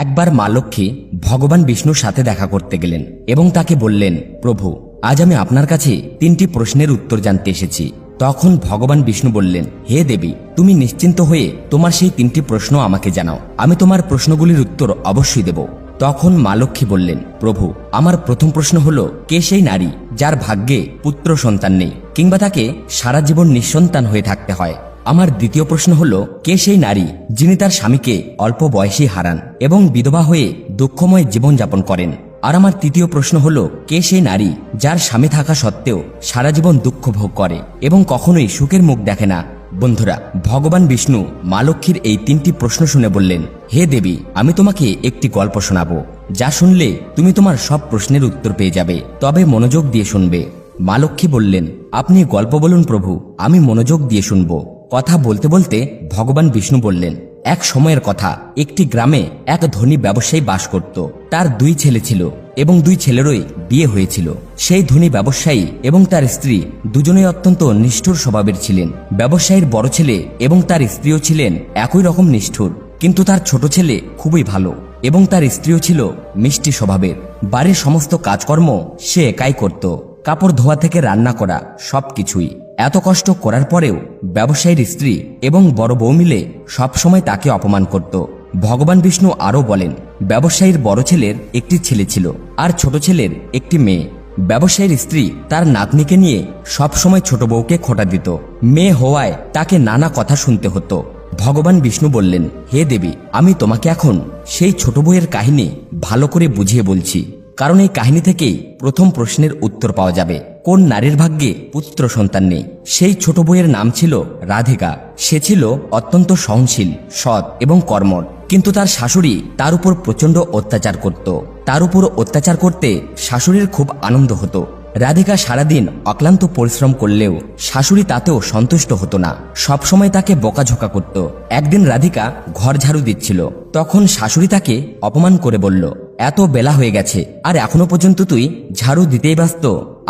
একবার মা লক্ষ্মী ভগবান বিষ্ণুর সাথে দেখা করতে গেলেন এবং তাকে বললেন, প্রভু, আজ আমি আপনার কাছে 3টি প্রশ্নের উত্তর জানতে এসেছি। তখন ভগবান বিষ্ণু বললেন, হে দেবী, তুমি নিশ্চিন্ত হয়ে তোমার সেই 3টি প্রশ্ন আমাকে জানাও, আমি তোমার প্রশ্নগুলির উত্তর অবশ্যই দেব। তখন মা লক্ষ্মী বললেন, প্রভু, আমার প্রথম প্রশ্ন হলো, কে সেই নারী যার ভাগ্যে পুত্র সন্তান নেই কিংবা তাকে সারা জীবন নিঃসন্তান হয়ে থাকতে হয়? আমার দ্বিতীয় প্রশ্ন হলো, কে সেই নারী যিনি তার স্বামীকে অল্প বয়সেই হারান এবং বিধবা হয়ে দুঃখময় জীবনযাপন করেন? আর আমার তৃতীয় প্রশ্ন হলো, কে সেই নারী যার স্বামী থাকা সত্ত্বেও সারা জীবন দুঃখ ভোগ করে এবং কখনোই সুখের মুখ দেখে না? বন্ধুরা, ভগবান বিষ্ণু মা লক্ষ্মীর এই 3টি প্রশ্ন শুনে বললেন, হে দেবী, আমি তোমাকে একটি গল্প শোনাবো, যা শুনলে তুমি তোমার সব প্রশ্নের উত্তর পেয়ে যাবে, তবে মনোযোগ দিয়ে শুনবে। মা লক্ষ্মী বললেন, আপনি গল্প বলুন প্রভু, আমি মনোযোগ দিয়ে শুনব। কথা বলতে বলতে ভগবান বিষ্ণু বললেন, এক সময়ের কথা, একটি গ্রামে এক ধনী ব্যবসায়ী বাস করত। তার 2 ছেলে ছিল এবং 2 ছেলেরই বিয়ে হয়েছিল। সেই ধনী ব্যবসায়ী এবং তার স্ত্রী দুজনেই অত্যন্ত নিষ্ঠুর স্বভাবের ছিলেন। ব্যবসায়ীর বড় ছেলে এবং তার স্ত্রীও ছিলেন একই রকম নিষ্ঠুর, কিন্তু তার ছোট ছেলে খুবই ভালো এবং তার স্ত্রীও ছিল মিষ্টি স্বভাবের। বাড়ির সমস্ত কাজকর্ম সে একাই করত, কাপড় ধোয়া থেকে রান্না করা সবকিছুই। এত কষ্ট করার পরেও ব্যবসায়ীর স্ত্রী এবং বড় বউ মিলে সবসময় তাকে অপমান করত। ভগবান বিষ্ণু আরও বলেন, ব্যবসায়ীর বড় ছেলের একটি ছেলে ছিল আর ছোট ছেলের একটি মেয়ে। ব্যবসায়ীর স্ত্রী তার নাতনিকে নিয়ে সবসময় ছোট বউকে খোঁটা দিত। মেয়ে হওয়ায় তাকে নানা কথা শুনতে হতো। ভগবান বিষ্ণু বললেন, হে দেবী, আমি তোমাকে এখন সেই ছোট বউয়ের কাহিনী ভালো করে বুঝিয়ে বলছি, কারণ এই কাহিনী থেকেই প্রথম প্রশ্নের উত্তর পাওয়া যাবে, কোন নারীর ভাগ্যে পুত্র সন্তান নেই। সেই ছোট বউয়ের নাম ছিল রাধিকা। সে ছিল অত্যন্ত সহনশীল, সৎ এবং কর্মঠ, কিন্তু তার শাশুড়ি তার উপর প্রচন্ড অত্যাচার করত। তার উপর অত্যাচার করতে শাশুড়ির খুব আনন্দ হতো। রাধিকা সারাদিন অক্লান্ত পরিশ্রম করলেও শাশুড়ি তাতেও সন্তুষ্ট হতো না, সবসময় তাকে বকাঝকা করত। একদিন রাধিকা ঘর ঝাড়ু দিচ্ছিল, তখন শাশুড়ি তাকে অপমান করে বলল, এত বেলা হয়ে গেছে আর এখনো পর্যন্ত তুই ঝাড়ু দিতেই ব্যস্ত?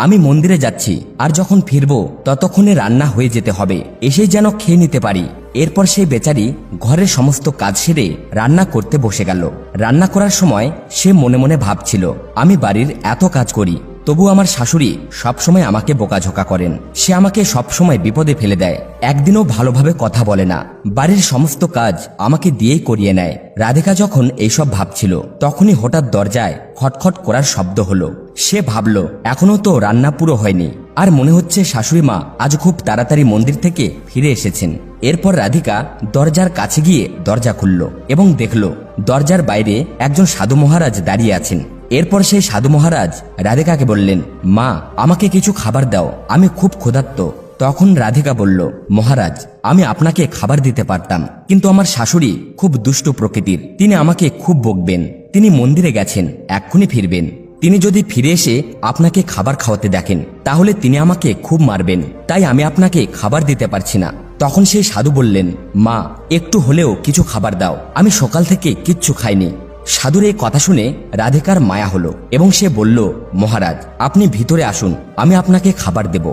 আমি মন্দিরে যাচ্ছি, আর যখন ফিরবো ততক্ষণে রান্না হয়ে যেতে হবে, এসেই যেন খেয়ে নিতে পারি। এরপর সেই বেচারি ঘরের সমস্ত কাজ সেরে রান্না করতে বসে গেল। রান্না করার সময় সে মনে মনে ভাবছিল, আমি বাড়ির এত কাজ করি, তবু আমার শাশুড়ি সবসময় আমাকে বকাঝকা করেন। সে আমাকে সবসময় বিপদে ফেলে দেয়, একদিনও ভালোভাবে কথা বলে না, বাড়ির সমস্ত কাজ আমাকে দিয়েই করিয়ে নেয়। রাধিকা যখন এইসব ভাবছিল, তখনই হঠাৎ দরজায় খটখট করার শব্দ হলো। সে ভাবল, এখনো তো রান্না পুরো হয়নি, আর মনে হচ্ছে শাশুড়ি মা আজ খুব তাড়াতাড়ি মন্দির থেকে ফিরে এসেছেন। এরপর রাধিকা দরজার কাছে গিয়ে দরজা খুলল এবং দেখল দরজার বাইরে একজন সাধু মহারাজ দাঁড়িয়ে আছেন। এরপর সেই সাধু মহারাজ রাধিকাকে বললেন, মা, আমাকে কিছু খাবার দাও, আমি খুব ক্ষুধার্ত। তখন রাধিকা বলল, মহারাজ, আমি আপনাকে খাবার দিতে পারতাম, কিন্তু আমার শাশুড়ি খুব দুষ্ট প্রকৃতির, তিনি আমাকে খুব বকবেন। তিনি মন্দিরে গেছেন, এক্ষুনি ফিরবেন। তিনি যদি ফিরে এসে আপনাকে খাবার খাওয়াতে দেখেন, তাহলে তিনি আমাকে খুব মারবেন, তাই আমি আপনাকে খাবার দিতে পারছি না। তখন সেই সাধু বললেন, মা, একটু হলেও কিছু খাবার দাও, আমি সকাল থেকে কিচ্ছু খাইনি। সাধুর এই কথা শুনে রাধিকার মায়া হলো এবং সে বলল, মহারাজ, আপনি ভিতরে আসুন, আমি আপনাকে খাবার দেব।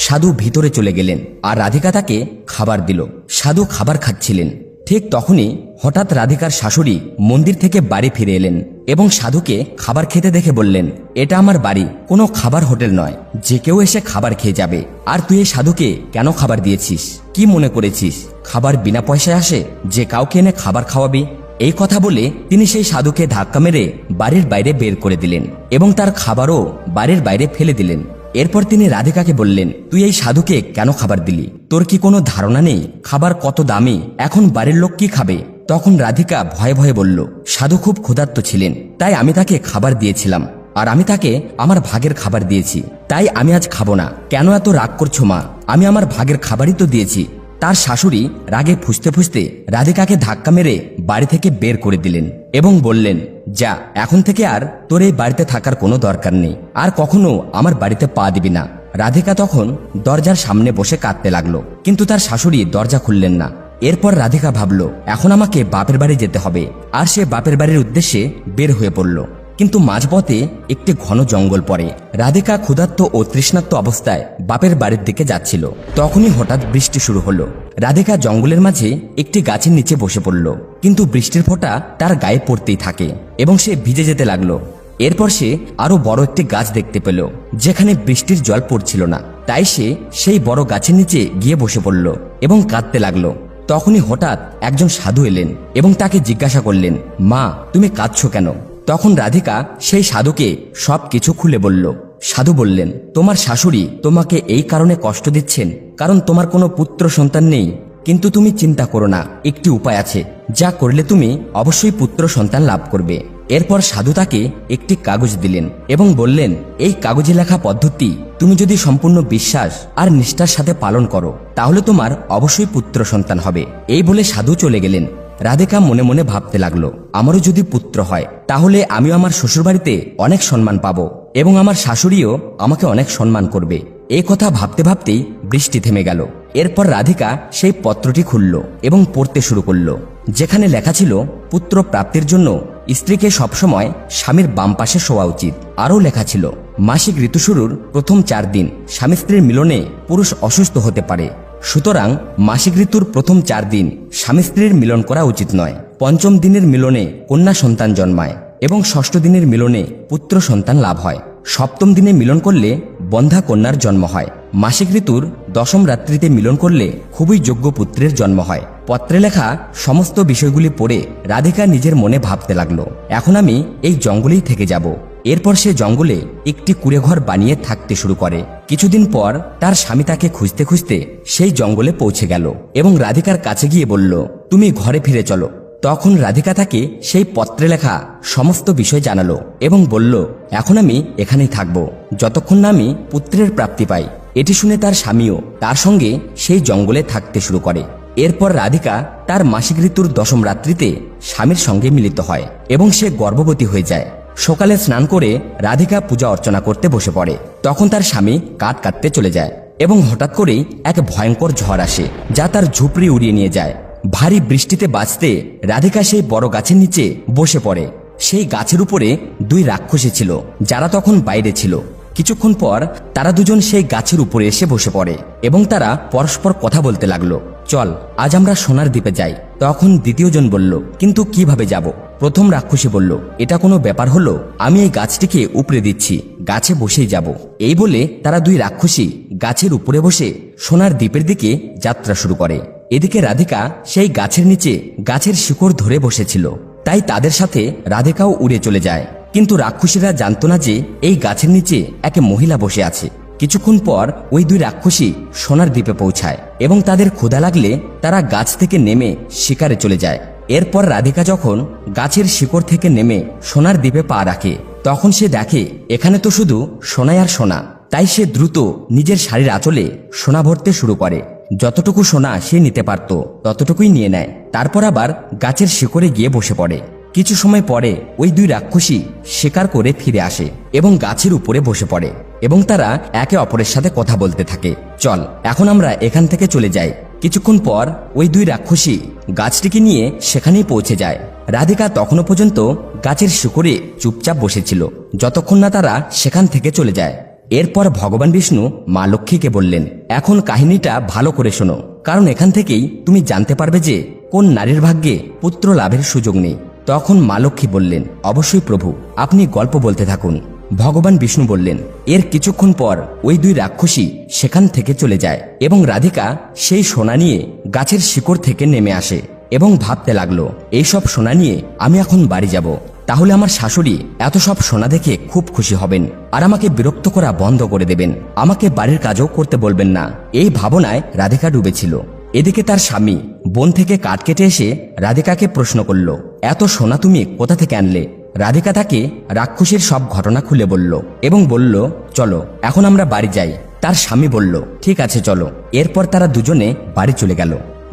সাধু ভিতরে চলে গেলেন আর রাধিকা তাকে খাবার দিল। সাধু খাবার খাচ্ছিলেন, ঠিক তখনই হঠাৎ রাধিকার শাশুড়ি মন্দির থেকে বাড়ি ফিরে এলেন এবং সাধুকে খাবার খেতে দেখে বললেন, এটা আমার বাড়ি, কোনো খাবার হোটেল নয়, যে কেউ এসে খাবার খেয়ে যাবে। আর তুই এই সাধুকে কেন খাবার দিয়েছিস? কি মনে করেছিস খাবার বিনা পয়সায় আসে, যে কাউকে এনে খাবার খাওয়াবি? এই কথা বলে তিনি সেই সাধুকে ধাক্কা মেরে বাড়ির বাইরে বের করে দিলেন এবং তার খাবারও বাড়ির বাইরে ফেলে দিলেন। এরপর তিনি রাধিকাকে বললেন, তুই এই সাধুকে কেন খাবার দিলি? তোর কি কোনো ধারণা নেই খাবার কত দামি? এখন বাড়ির লোক কি খাবে? তখন রাধিকা ভয়ে ভয়ে বলল, সাধু খুব ক্ষুধার্ত ছিলেন, তাই আমি তাকে খাবার দিয়েছিলাম, আর আমি তাকে আমার ভাগের খাবার দিয়েছি, তাই আমি আজ খাবো না। কেন এত রাগ করছো মা? আমি আমার ভাগের খাবারই তো দিয়েছি। তার শাশুড়ি রাগে ফুঁসতে ফুঁসতে রাধিকাকে ধাক্কা মেরে বাড়ি থেকে বের করে দিলেন এবং বললেন, যা, এখন থেকে আর তোর এই বাড়িতে থাকার কোনো দরকার নেই, আর কখনো আমার বাড়িতে পা দিবি না। রাধিকা তখন দরজার সামনে বসে কাঁদতে লাগলো, কিন্তু তার শাশুড়ি দরজা খুললেন না। এরপর রাধিকা ভাবল, এখন আমাকে বাপের বাড়ি যেতে হবে, আর সে বাপের বাড়ির উদ্দেশ্যে বের হয়ে পড়ল। কিন্তু মাঝপথে একটি ঘন জঙ্গল পড়ে। রাধিকা ক্ষুধার্ত ও তৃষ্ণার্ত অবস্থায় বাপের বাড়ির দিকে যাচ্ছিল। তখনই হঠাৎ বৃষ্টি শুরু হলো। রাধিকা জঙ্গলের মাঝে একটি গাছের নিচে বসে পড়ল, কিন্তু বৃষ্টির ফোঁটা তার গায়ে পড়তেই থাকে এবং সে ভিজে যেতে লাগলো। এরপর সে আরো বড় একটি গাছ দেখতে পেল, যেখানে বৃষ্টির জল পড়ছিল না। তাই সে সেই বড় গাছের নিচে গিয়ে বসে পড়ল এবং কাঁদতে লাগলো। তখনই হঠাৎ একজন সাধু এলেন এবং তাকে জিজ্ঞাসা করলেন, মা, তুমি কাঁদছো কেন? তখন রাধিকা সেই সাধুকে সবকিছু খুলে বলল। সাধু বললেন, তোমার শাশুড়ি তোমাকে এই কারণে কষ্ট দিচ্ছেন কারণ তোমার কোনো পুত্র সন্তান নেই। কিন্তু তুমি চিন্তা করো না, একটি উপায় আছে, যা করলে তুমি অবশ্যই পুত্র সন্তান লাভ করবে। এরপর সাধু তাকে একটি কাগজ দিলেন এবং বললেন, এই কাগজে লেখা পদ্ধতি তুমি যদি সম্পূর্ণ বিশ্বাস আর নিষ্ঠার সাথে পালন করো তাহলে তোমার অবশ্যই পুত্র সন্তান হবে। এই বলে সাধু চলে গেলেন। রাধিকা মনে মনে ভাবতে লাগলো, আমারও যদি পুত্র হয় তাহলে আমিও আমার শ্বশুরবাড়িতে অনেক সম্মান পাবো এবং আমার শাশুড়িও আমাকে অনেক সম্মান করবে। এই কথা ভাবতে ভাবতেই বৃষ্টি থেমে গেল। এরপর রাধিকা সেই পত্রটি খুলল এবং পড়তে শুরু করলো, যেখানে লেখা ছিল, পুত্র প্রাপ্তির জন্য স্ত্রীকে সবসময় স্বামীর বাম পাশে শোয়া উচিত। আরও লেখা ছিল, মাসিক ঋতু শুরুর প্রথম 4 দিন স্বামী স্ত্রীর মিলনে পুরুষ অসুস্থ হতে পারে, সুতরাং মাসিক ঋতুর প্রথম 4 দিন স্বামী স্ত্রীর মিলন করা উচিত নয়। 5ম দিনের মিলনে কন্যা সন্তান জন্মায় এবং 6ষ্ঠ দিনের মিলনে পুত্র সন্তান লাভ হয়। 7ম দিনে মিলন করলে বন্ধা কন্যার জন্ম হয়। মাসিক ঋতুর 10ম রাত্রিতে মিলন করলে খুবই যোগ্য পুত্রের জন্ম হয়। পত্রে লেখা সমস্ত বিষয়গুলি পড়ে রাধিকা নিজের মনে ভাবতে লাগলো, এখন আমি এই জঙ্গলেই থেকে যাব। এরপর সে জঙ্গলে একটি কুঁড়েঘর বানিয়ে থাকতে শুরু করে। কিছুদিন পর তার স্বামী তাকে খুঁজতে খুঁজতে সেই জঙ্গলে পৌঁছে গেল এবং রাধিকার কাছে গিয়ে বলল, তুমি ঘরে ফিরে চলো। তখন রাধিকা তাকে সেই পত্রে লেখা সমস্ত বিষয় জানালো এবং বলল, এখন আমি এখানেই থাকবো যতক্ষণ না আমি পুত্রের প্রাপ্তি পাই। এটি শুনে তার স্বামীও তার সঙ্গে সেই জঙ্গলে থাকতে শুরু করে। এরপর রাধিকা তার মাসিক ঋতুর 10ম রাত্রিতে স্বামীর সঙ্গে মিলিত হয় এবং সে গর্ভবতী হয়ে যায়। সকালে স্নান করে রাধিকা পূজা অর্চনা করতে বসে পড়ে। তখন তার স্বামী কাঠ কাটতে চলে যায় এবং হঠাৎ করেই এক ভয়ঙ্কর ঝড় আসে, যা তার ঝুপড়ি উড়িয়ে নিয়ে যায়। ভারী বৃষ্টিতে বাঁচতে রাধিকা সেই বড় গাছের নিচে বসে পড়ে। সেই গাছের উপরে 2 রাক্ষসী ছিল, যারা তখন বাইরে ছিল। কিছুক্ষণ পর তারা দুজন সেই গাছের উপরে এসে বসে পড়ে এবং তারা পরস্পর কথা বলতে লাগলো, চল আজ আমরা সোনার দ্বীপে যাই। তখন দ্বিতীয়জন বলল, কিন্তু কিভাবে যাব? প্রথম রাক্ষসী বলল, এটা কোনো ব্যাপার হলো, আমি এই গাছটিকে উপড়ে দিচ্ছি, গাছে বসেই যাব। এই বলে তারা 2 রাক্ষসী গাছের উপরে বসে সোনার দ্বীপের দিকে যাত্রা শুরু করে। এদিকে রাধিকা সেই গাছের নিচে গাছের শিকড় ধরে বসেছিল, তাই তাদের সাথে রাধিকাও উড়ে চলে যায়। কিন্তু রাক্ষসীরা জানত না যে এই গাছের নিচে এক মহিলা বসে আছে। কিছুক্ষণ পর ওই 2 রাক্ষসী সোনার দ্বীপে পৌঁছায় এবং তাদের ক্ষুধা লাগলে তারা গাছ থেকে নেমে শিকারে চলে যায়। এরপর রাধিকা যখন গাছের শিকড় থেকে নেমে সোনার দ্বীপে পা রাখে, তখন সে দেখে এখানে তো শুধু সোনাই আর সোনা। তাই সে দ্রুত নিজের শাড়ির আঁচলে সোনা ভরতে শুরু করে। যতটুকু সোনা সে নিতে পারত ততটুকুই নিয়ে নেয়। তারপর আবার গাছের শিকড়ে গিয়ে বসে পড়ে। কিছু সময় পরে ওই 2 রাক্ষসী শিকার করে ফিরে আসে এবং গাছের উপরে বসে পড়ে এবং তারা একে অপরের সাথে কথা বলতে থাকে, চল এখন আমরা এখান থেকে চলে যাই। কিছুক্ষণ পর ওই 2 রাক্ষসী গাছটিকে নিয়ে সেখানেই পৌঁছে যায়। রাধিকা তখনও পর্যন্ত গাছের শিকড়ে চুপচাপ বসেছিল, যতক্ষণ না তারা সেখান থেকে চলে যায়। এরপর ভগবান বিষ্ণু মা লক্ষ্মীকে বললেন, এখন কাহিনীটা ভালো করে শোনো, কারণ এখান থেকেই তুমি জানতে পারবে যে কোন নারীর ভাগ্যে পুত্র লাভের সুযোগ নেই। তখন মা লক্ষ্মী বললেন, অবশ্যই প্রভু, আপনি গল্প বলতে থাকুন। ভগবান বিষ্ণু বললেন, এর কিছুক্ষণ পর ওই 2 রাক্ষসী সেখান থেকে চলে যায় এবং রাধিকা সেই সোনা নিয়ে গাছের শিকড় থেকে নেমে আসে এবং ভাবতে লাগলো, এইসব সোনা নিয়ে আমি এখন বাড়ি যাব, তাহলে আমার শাশুড়ি এত সব সোনা দেখে খুব খুশি হবেন আর আমাকে বিরক্ত করা বন্ধ করে দেবেন, আমাকে বাড়ির কাজও করতে বলবেন না। এই ভাবনায় রাধিকা ডুবেছিল। এদিকে তার স্বামী বন থেকে কাঠ কেটে এসে রাধিকাকে প্রশ্ন করল, এত সোনা তুমি কোথা থেকে আনলে? রাধিকা তাকে রাক্ষসীর সব ঘটনা খুলে বলল এবং বলল, চলো এখন আমরা বাড়ি যাই। তার স্বামী বলল, ঠিক আছে চলো। এরপর তারা দুজনে বাড়ি চলে গেল।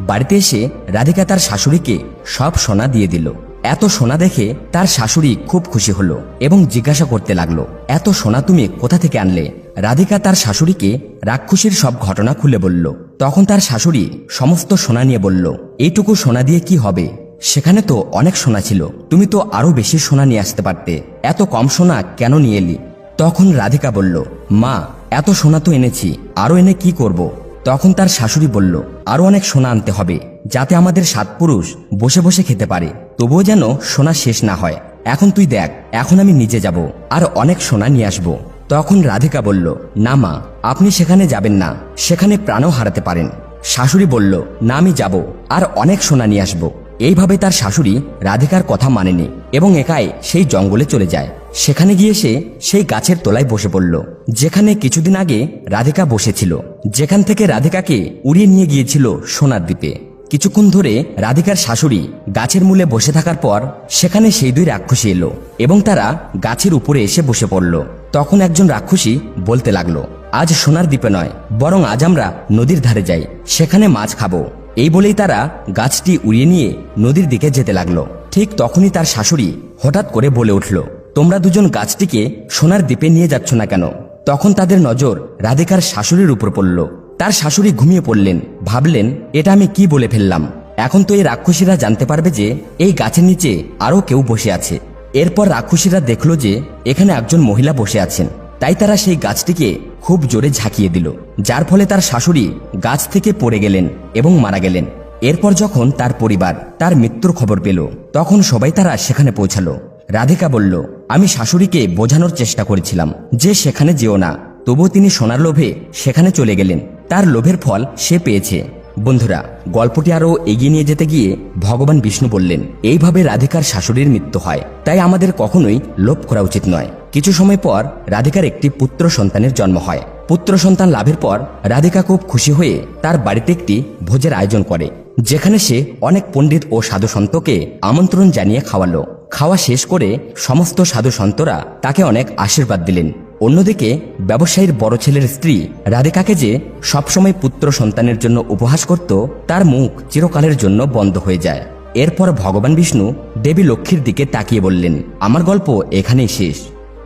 বাড়িতে এসে রাধিকা তার শাশুড়িকে সব সোনা দিয়ে দিল। এত সোনা দেখে তার শাশুড়ি খুব খুশি হলো এবং জিজ্ঞাসা করতে লাগলো, এত সোনা তুমি কোথা থেকে আনলে? রাধিকা তার শাশুড়িকে রাক্ষসীর সব ঘটনা খুলে বলল। তখন তার শাশুড়ি সমস্ত সোনা নিয়ে বলল, এইটুকু সোনা দিয়ে কি হবে? সেখানে তো অনেক সোনা ছিল, তুমি তো আরো বেশি সোনা নিয়ে আসতে পারতে, এত কম সোনা কেন নিয়ে এলি? তখন রাধিকা বলল, মা এত সোনা তো এনেছি, আরো এনে কি করব? তখন তার শাশুড়ি বলল, আরো অনেক সোনা আনতে হবে, যাতে আমাদের 7 পুরুষ বসে বসে খেতে পারে, তবুও যেন সোনা শেষ না হয়। এখন তুই দেখ, এখন আমি নিজে যাব আর অনেক সোনা নিয়ে আসবো। তখন রাধিকা বলল, না মা, আপনি সেখানে যাবেন না, সেখানে প্রাণও হারাতে পারেন। শাশুড়ি বলল, না আমি যাব আর অনেক সোনা নিয়ে আসবো। এইভাবে তার শাশুড়ি রাধিকার কথা মানেনি এবং একাই সেই জঙ্গলে চলে যায়। সেখানে গিয়ে সে সেই গাছের তলায় বসে পড়ল, যেখানে কিছুদিন আগে রাধিকা বসেছিল, যেখান থেকে রাধিকাকে উড়িয়ে নিয়ে গিয়েছিল সোনার দ্বীপে। কিছুক্ষণ ধরে রাধিকার শাশুড়ি গাছের মূলে বসে থাকার পর সেখানে সেই 2 রাক্ষসী এলো এবং তারা গাছের উপরে এসে বসে পড়ল। তখন একজন রাক্ষসী বলতে লাগলো, আজ সোনার দ্বীপে নয়, বরং আজ আমরা নদীর ধারে যাই, সেখানে মাছ খাবো। এই বলেই তারা গাছটি উড়িয়ে নিয়ে নদীর দিকে যেতে লাগলো। ঠিক তখনই তার শাশুড়ি হঠাৎ করে বলে উঠল, তোমরা দুজন গাছটিকে সোনার দ্বীপে নিয়ে যাচ্ছ না কেন? তখন তাদের নজর রাধিকার শাশুড়ির উপর পড়ল। তার শাশুড়ি ঘুমিয়ে পড়লেন, ভাবলেন, এটা আমি কি বলে ফেললাম? এখন তো এই রাক্ষসীরা জানতে পারবে যে এই গাছের নিচে আরো কেউ বসে আছে। এরপর রাক্ষসীরা দেখল যে এখানে একজন মহিলা বসে আছেন, তাই তারা সেই গাছটিকে খুব জোরে ঝাঁকিয়ে দিল, যার ফলে তার শাশুড়ি গাছ থেকে পড়ে গেলেন এবং মারা গেলেন। এরপর যখন তার পরিবার তার মৃত্যুর খবর পেল, তখন সবাই তারা সেখানে পৌঁছালো। রাধিকা বলল, আমি শাশুড়িকে বোঝানোর চেষ্টা করেছিলাম যে সেখানে যেও না, তবুও তিনি সোনার লোভে সেখানে চলে গেলেন। তার লোভের ফল সে পেয়েছে। বন্ধুরা, গল্পটি আরো এগিয়ে নিয়ে যেতে গিয়ে ভগবান বিষ্ণু বললেন, এইভাবে রাধিকার শাশুড়ির মৃত্যু হয়, তাই আমাদের কখনোই লোভ করা উচিত নয়। কিছু সময় পর রাধিকার একটি পুত্র সন্তানের জন্ম হয়। পুত্র সন্তান লাভের পর রাধিকা খুব খুশি হয়ে তার বাড়িতে একটি ভোজের আয়োজন করে, যেখানে সে অনেক পণ্ডিত ও সাধু সন্তকে আমন্ত্রণ জানিয়ে খাওয়ালো। খাওয়া শেষ করে সমস্ত সাধু সন্তরা তাকে অনেক আশীর্বাদ দিলেন। অন্যদিকে ব্যবসায়ীর বড় ছেলের স্ত্রী রাধিকাকে যে সবসময় পুত্র সন্তানের জন্য উপহাস করত, তার মুখ চিরকালের জন্য বন্ধ হয়ে যায়। এরপর ভগবান বিষ্ণু দেবী লক্ষ্মীর দিকে তাকিয়ে বললেন, আমার গল্প এখানেই শেষ।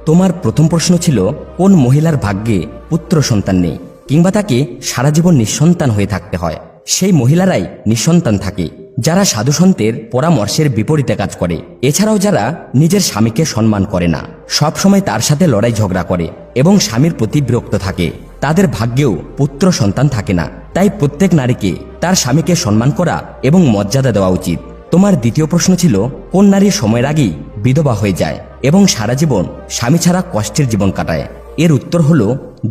তোমার প্রথম প্রশ্ন ছিল, কোন মহিলার ভাগ্যে পুত্র সন্তান নেই কিংবা তাকে সারা জীবন নিঃসন্তান হয়ে থাকতে হয়? সেই মহিলারাই নিঃসন্তান থাকে যারা সাধু সন্তের পরামর্শের বিপরীতে কাজ করে, এছাড়াও যারা নিজের স্বামীকে সম্মান করে না, সব সময় তার সাথে লড়াই ঝগড়া করে এবং স্বামীর প্রতি বিরক্ত থাকে, তাদের ভাগ্যেও পুত্র সন্তান থাকে না। তাই প্রত্যেক নারীকে তার স্বামীকে সম্মান করা এবং মর্যাদা দেওয়া উচিত। তোমার দ্বিতীয় প্রশ্ন ছিল, কোন নারী সময়ের আগেই বিধবা হয়ে যায় এবং সারা জীবন স্বামী ছাড়া কষ্টের জীবন কাটায়? এর উত্তর হলো,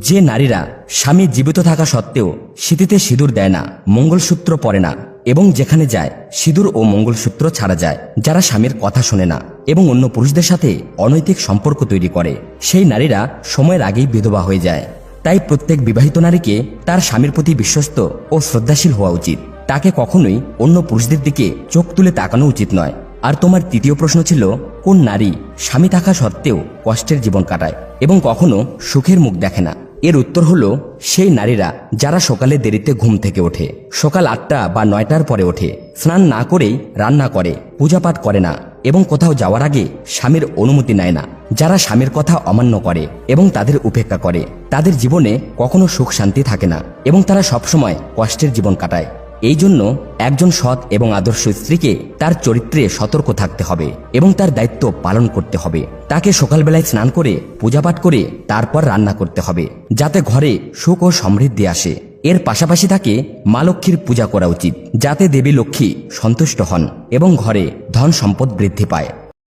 যে নারীরা স্বামী জীবিত থাকা সত্ত্বেও সিঁথিতে সিঁদুর দেয় না, মঙ্গলসূত্র পরে না এবং যেখানে যায় সিঁদুর ও মঙ্গলসূত্র ছাড়া যায়, যারা স্বামীর কথা শোনে না এবং অন্য পুরুষদের সাথে অনৈতিক সম্পর্ক তৈরি করে, সেই নারীরা সময়ের আগেই বিধবা হয়ে যায়। তাই প্রত্যেক বিবাহিত নারীকে তার স্বামীর প্রতি বিশ্বস্ত ও শ্রদ্ধাশীল হওয়া উচিত। তাকে কখনোই অন্য পুরুষদের দিকে চোখ তুলে তাকানো উচিত নয়। আর তোমার তৃতীয় প্রশ্ন ছিল, কোন নারী স্বামী থাকা সত্ত্বেও কষ্টের জীবন কাটায় এবং কখনো সুখের মুখ দেখে না? এর উত্তর হলো, সেই নারীরা যারা সকালে দেরিতে ঘুম থেকে ওঠে, সকাল 8টা বা 9টার পরে ওঠে, স্নান না করেই রান্না করে, পূজা পাঠ করে না এবং কোথাও যাওয়ার আগে স্বামীর অনুমতি নেয় না, যারা স্বামীর কথা অমান্য করে এবং তাদের উপেক্ষা করে, তাদের জীবনে কখনো সুখ শান্তি থাকে না এবং তারা সবসময় কষ্টের জীবন কাটায়। এই জন্য একজন সৎ এবং আদর্শ স্ত্রীকে তার চরিত্রে সতর্ক থাকতে হবে এবং তার দায়িত্ব পালন করতে হবে। তাকে সকালবেলায় স্নান করে পূজা পাঠ করে তারপর রান্না করতে হবে, যাতে ঘরে সুখ ও সমৃদ্ধি আসে। এর পাশাপাশি তাকে মা লক্ষ্মীর পূজা করা উচিত, যাতে দেবী লক্ষ্মী সন্তুষ্ট হন এবং ঘরে ধন সম্পদ বৃদ্ধি পায়।